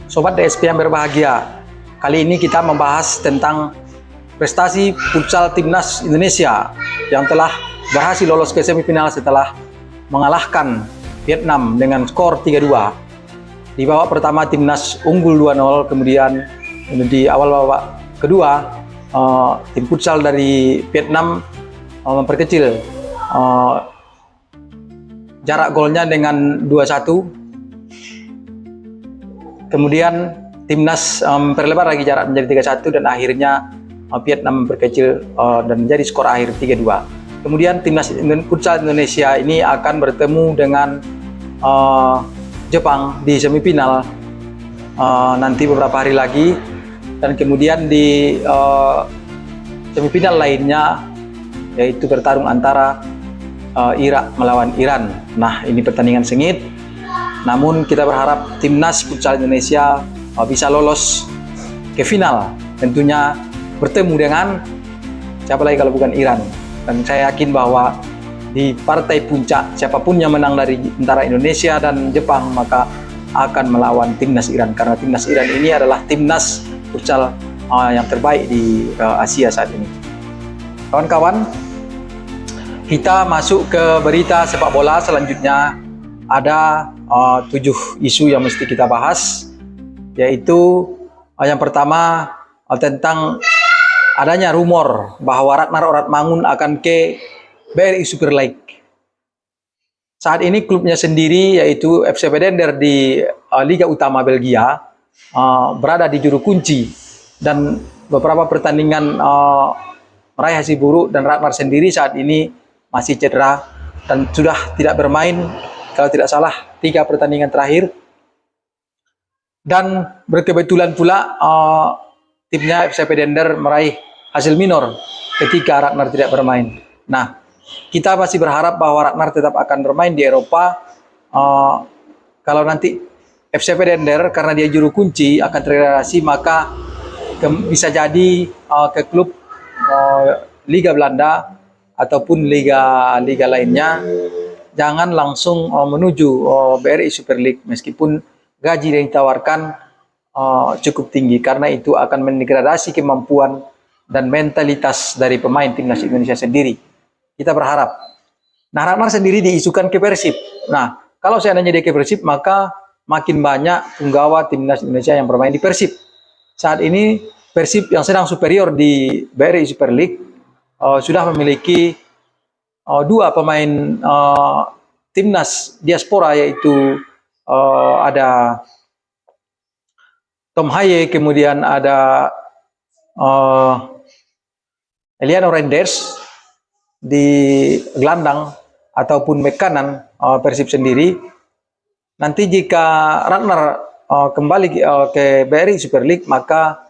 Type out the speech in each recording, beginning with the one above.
Sobat DSP yang berbahagia, kali ini kita membahas tentang prestasi futsal timnas Indonesia yang telah berhasil lolos ke semifinal setelah mengalahkan Vietnam dengan skor 3-2. Di babak pertama timnas unggul 2-0, kemudian di awal babak kedua tim futsal dari Vietnam memperkecil jarak golnya dengan 2-1. Kemudian timnas memperlebar lagi jarak menjadi 3-1 dan akhirnya Vietnam memperkecil dan menjadi skor akhir 3-2. Kemudian timnas futsal Indonesia ini akan bertemu dengan Jepang di semifinal nanti beberapa hari lagi, dan kemudian di semifinal lainnya yaitu bertarung antara Irak melawan Iran. Nah, ini pertandingan sengit. Namun kita berharap timnas futsal Indonesia bisa lolos ke final, tentunya bertemu dengan siapa lagi kalau bukan Iran. Dan saya yakin bahwa di partai puncak siapapun yang menang dari antara Indonesia dan Jepang maka akan melawan timnas Iran, karena timnas Iran ini adalah timnas futsal yang terbaik di Asia saat ini. Kawan-kawan, kita masuk ke berita sepak bola selanjutnya. Ada 7 isu yang mesti kita bahas, yaitu yang pertama tentang adanya rumor bahwa Ragnar Oratmangun akan ke BRI Super League. Saat ini klubnya sendiri yaitu FC Bedender di Liga Utama Belgia berada di juru kunci, dan beberapa pertandingan meraih hasil buruk, dan Ragnar sendiri saat ini masih cedera dan sudah tidak bermain kalau tidak salah 3 pertandingan terakhir. Dan berkebetulan pula timnya FC Bedender meraih hasil minor ketika Ragnar tidak bermain. Nah, kita masih berharap bahwa Ragnar tetap akan bermain di Eropa. Kalau nanti FC Bedender karena dia juru kunci akan terdegradasi, maka bisa jadi ke klub Liga Belanda ataupun liga lainnya. Jangan langsung menuju BRI Super League meskipun gaji yang ditawarkan cukup tinggi, karena itu akan mendegradasi kemampuan dan mentalitas dari pemain timnas Indonesia sendiri. Kita berharap. Nah, Ragnar sendiri diisukan ke Persib. Nah, kalau seandainya dia ke Persib, maka makin banyak punggawa timnas Indonesia yang bermain di Persib. Saat ini Persib yang sedang superior di BRI Super League sudah memiliki 2 pemain timnas diaspora, yaitu ada Tom Haye, kemudian ada Eliano Renders di gelandang ataupun bek kanan Persib sendiri. Nanti jika Ragnar kembali ke BRI Super League, maka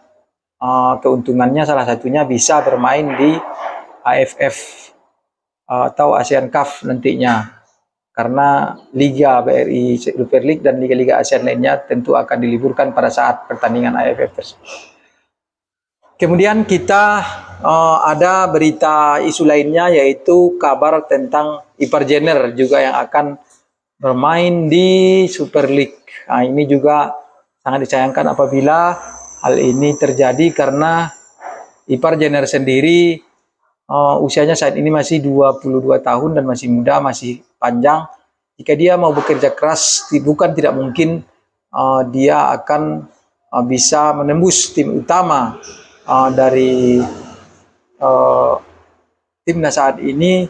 keuntungannya salah satunya bisa bermain di AFF atau ASEAN Cup nantinya, karena Liga BRI Super League dan liga-liga ASEAN lainnya tentu akan diliburkan pada saat pertandingan AFF tersebut. Kemudian kita ada berita isu lainnya, yaitu kabar tentang Ipar Jenner juga yang akan bermain di Super League. Nah, ini juga sangat disayangkan apabila hal ini terjadi, karena Ipar Jenner sendiri usianya saat ini masih 22 tahun dan masih muda, masih panjang. Jika dia mau bekerja keras, bukan tidak mungkin dia akan bisa menembus tim utama dari timnas saat ini,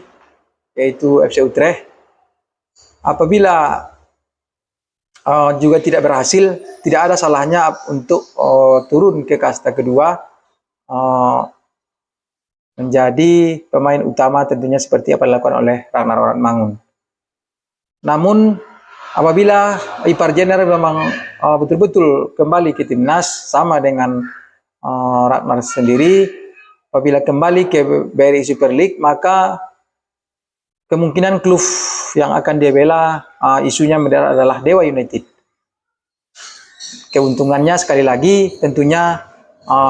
yaitu FC Utrecht. Apabila juga tidak berhasil, tidak ada salahnya untuk turun ke kasta kedua, menjadi pemain utama tentunya seperti apa dilakukan oleh Ragnar Oratmangun. Namun apabila Ipar Jenner memang betul-betul kembali ke timnas sama dengan Ragnar sendiri, apabila kembali ke BRI Super League, maka kemungkinan klub yang akan dia bela isunya adalah Dewa United. Keuntungannya sekali lagi tentunya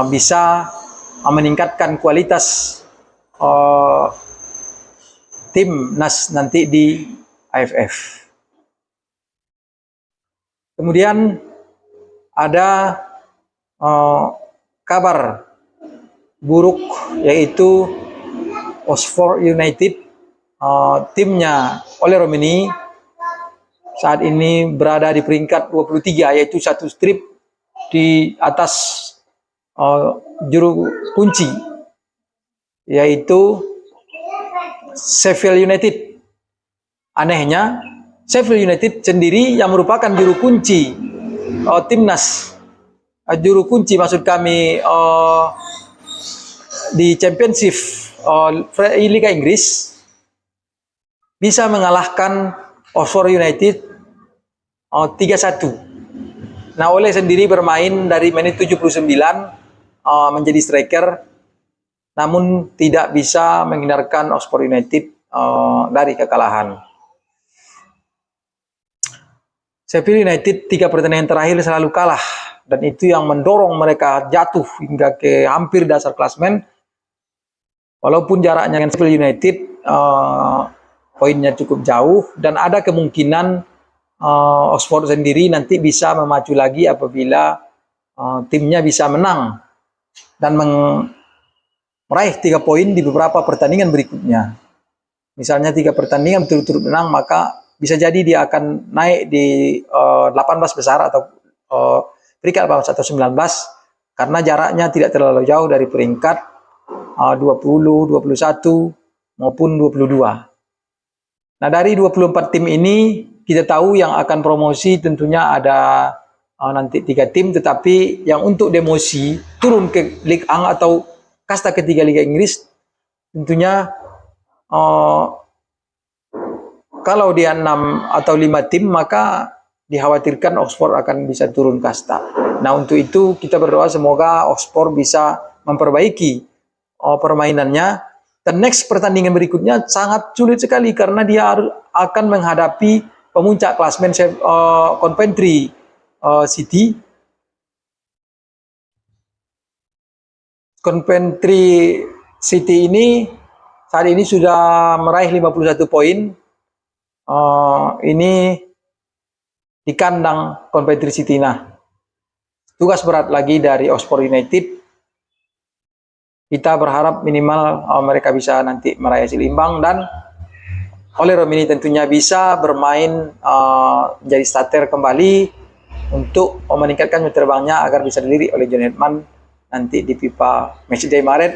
bisa meningkatkan kualitas timnas nanti di AFF. Kemudian ada kabar buruk, yaitu Oxford United, timnya Ole Romeni saat ini berada di peringkat 23, yaitu satu strip di atas juru kunci, yaitu Sheffield United. Anehnya, Sheffield United sendiri yang merupakan juru kunci timnas, juru kunci maksud kami di Championship Liga Inggris, bisa mengalahkan Oxford United 3-1. Nah, Ole sendiri bermain dari menit 79 menjadi striker, namun tidak bisa menghindarkan Oxford United dari kekalahan. Sheffield United 3 pertandingan terakhir selalu kalah, dan itu yang mendorong mereka jatuh hingga ke hampir dasar klasemen. Walaupun jaraknya dengan Sheffield United poinnya cukup jauh, dan ada kemungkinan Oxford sendiri nanti bisa memacu lagi apabila timnya bisa menang dan meraih 3 poin di beberapa pertandingan berikutnya. Misalnya 3 pertandingan berturut-turut menang, maka bisa jadi dia akan naik di 18 besar atau peringkat 18 atau 19, karena jaraknya tidak terlalu jauh dari peringkat 20, 21 maupun 22. Nah, dari 24 tim ini kita tahu yang akan promosi tentunya ada nanti 3 tim, tetapi yang untuk demosi turun ke Ligue 1 atau kasta ketiga Liga Inggris, tentunya kalau dia 6 atau 5 tim, maka dikhawatirkan Oxford akan bisa turun kasta. Nah, untuk itu kita berdoa semoga Oxford bisa memperbaiki permainannya. Dan next pertandingan berikutnya sangat sulit sekali, karena dia akan menghadapi pemuncak klasemen Coventry City. Coventry City ini saat ini sudah meraih 51 poin. Ini di kandang Coventry City. Nah, tugas berat lagi dari Oxford United. Kita berharap minimal mereka bisa nanti meraih hasil imbang, dan Ole Romeni tentunya bisa bermain menjadi starter kembali untuk meningkatkan jam terbangnya agar bisa dilirik oleh John Hedman nanti di FIFA Matchday Maret,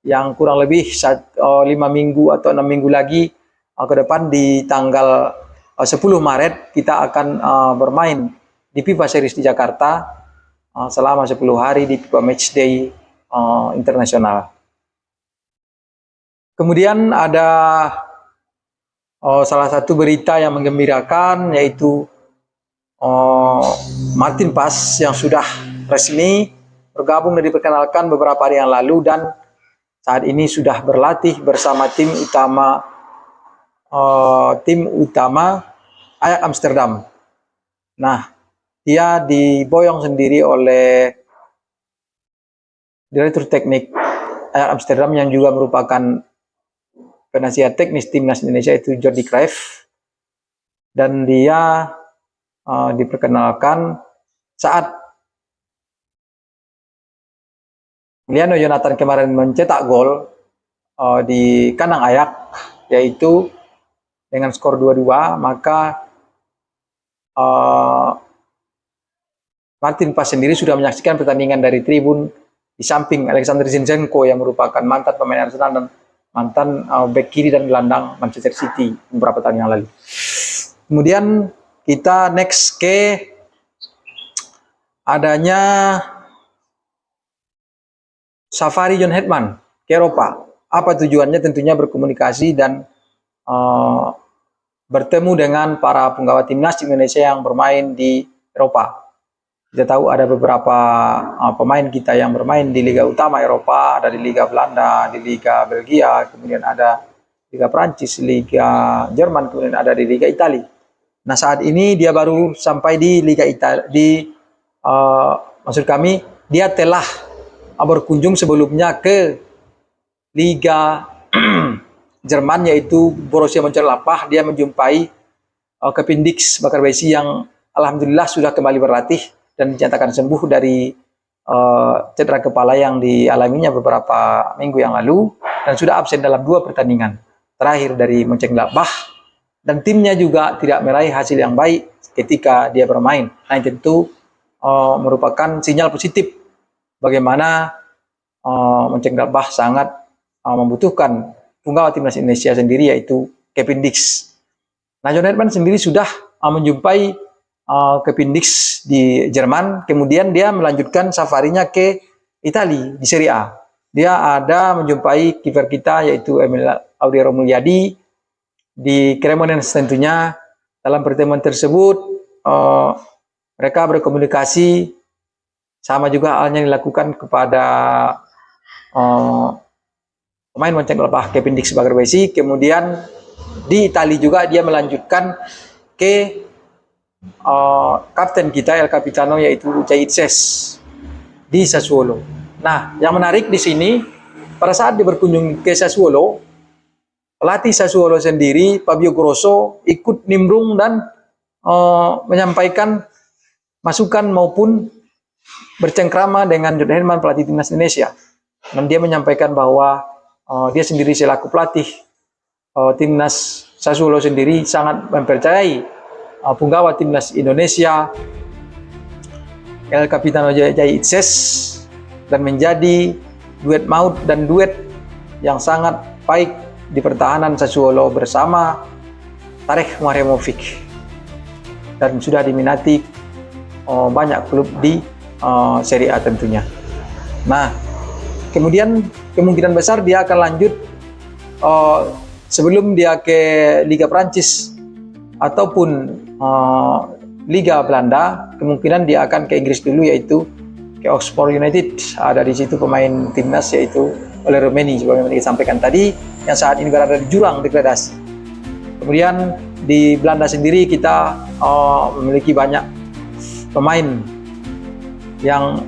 yang kurang lebih 5 minggu atau 6 minggu lagi ke depan. Di tanggal 10 Maret kita akan bermain di FIFA Series di Jakarta selama 10 hari di FIFA Matchday internasional. Kemudian ada salah satu berita yang menggembirakan, yaitu Martin Paes yang sudah resmi bergabung dan diperkenalkan beberapa hari yang lalu, dan saat ini sudah berlatih bersama tim utama Ajax Amsterdam. Nah, dia diboyong sendiri oleh Direktur Teknik Ajax Amsterdam yang juga merupakan penasihat teknis timnas Indonesia, itu Jordi Cruijff, dan dia diperkenalkan saat Liliano Jonathan kemarin mencetak gol di kandang Ajax, yaitu dengan skor 2-2, maka Martin Paes sendiri sudah menyaksikan pertandingan dari tribun di samping Alexander Zinchenko yang merupakan mantan pemain Arsenal dan mantan bek kiri dan gelandang Manchester City beberapa tahun yang lalu. Kemudian kita next ke adanya safari John Hedman ke Eropa. Apa tujuannya? Tentunya berkomunikasi dan bertemu dengan para penggawa timnas Indonesia yang bermain di Eropa. Kita tahu ada beberapa pemain kita yang bermain di Liga Utama Eropa, ada di Liga Belanda, di Liga Belgia, kemudian ada Liga Prancis, Liga Jerman, kemudian ada di Liga Italia. Nah, saat ini dia baru sampai di Liga Italia. Maksud kami, dia telah berkunjung sebelumnya ke Liga Jerman, yaitu Borussia Mönchengladbach. Dia menjumpai Kevin Dix Bakar Besi yang alhamdulillah sudah kembali berlatih dan dinyatakan sembuh dari cedera kepala yang dialaminya beberapa minggu yang lalu dan sudah absen dalam 2 pertandingan terakhir dari Mönchengladbach, dan timnya juga tidak meraih hasil yang baik ketika dia bermain. Nah, itu tentu merupakan sinyal positif bagaimana Mönchengladbach sangat membutuhkan punggawa timnas Indonesia sendiri, yaitu Kevin Dix. Nah, John Herdman sendiri sudah menjumpai Kevin Dix di Jerman, kemudian dia melanjutkan safarinya ke Italia di Serie A. Dia ada menjumpai kiper kita, yaitu Emil Audiero Mulyadi di Cremonese tentunya. Dalam pertemuan tersebut mereka berkomunikasi, sama juga halnya dilakukan kepada pemain Mönchengladbach Kevin Dix Bagarbesi. Kemudian di Italia juga dia melanjutkan ke kapten kita El Capitano, yaitu Ucai Itses di Sassuolo. Nah, yang menarik di sini pada saat dia berkunjung ke Sassuolo, pelatih Sassuolo sendiri Fabio Grosso ikut nimbrung dan menyampaikan masukan maupun bercengkrama dengan John Herdman, pelatih timnas Indonesia. Dan dia menyampaikan bahwa dia sendiri selaku pelatih timnas Sassuolo sendiri sangat mempercayai punggawa timnas Indonesia El Capitano Ucai Itses, dan menjadi duet maut dan duet yang sangat baik di pertahanan Sassuolo bersama Tarek Maremovic, dan sudah diminati banyak klub di Serie A tentunya. Nah, kemudian kemungkinan besar dia akan lanjut sebelum dia ke Liga Prancis ataupun Liga Belanda, kemungkinan dia akan ke Inggris dulu, yaitu ke Oxford United. Ada di situ pemain timnas, yaitu Oliver Mendy, sebagaimana disampaikan tadi, yang saat ini berada di jurang degradasi. Kemudian di Belanda sendiri kita memiliki banyak pemain yang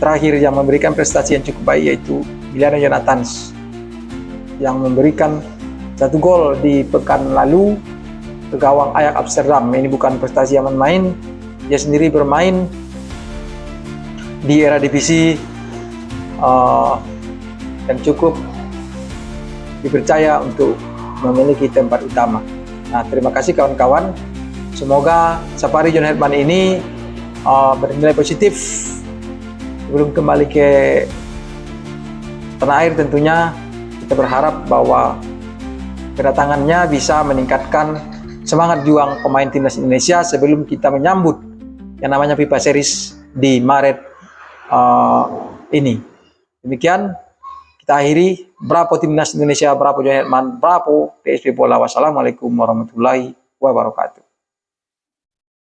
terakhir yang memberikan prestasi yang cukup baik, yaitu Emiliano Jonathans yang memberikan 1 gol di pekan lalu ke gawang Ajax Amsterdam. Ini bukan prestasi yang main. Dia sendiri bermain di era divisi yang cukup dipercaya untuk memiliki tempat utama. Nah, terima kasih kawan-kawan. Semoga safari John Herdman ini bernilai positif. Sebelum kembali ke tanah air tentunya, kita berharap bahwa kedatangannya bisa meningkatkan semangat juang pemain timnas Indonesia sebelum kita menyambut yang namanya FIFA Series di Maret ini. Demikian kita akhiri. Bravo timnas Indonesia, bravo John Herdman, bravo PSP Bola. Wassalamualaikum warahmatullahi wabarakatuh.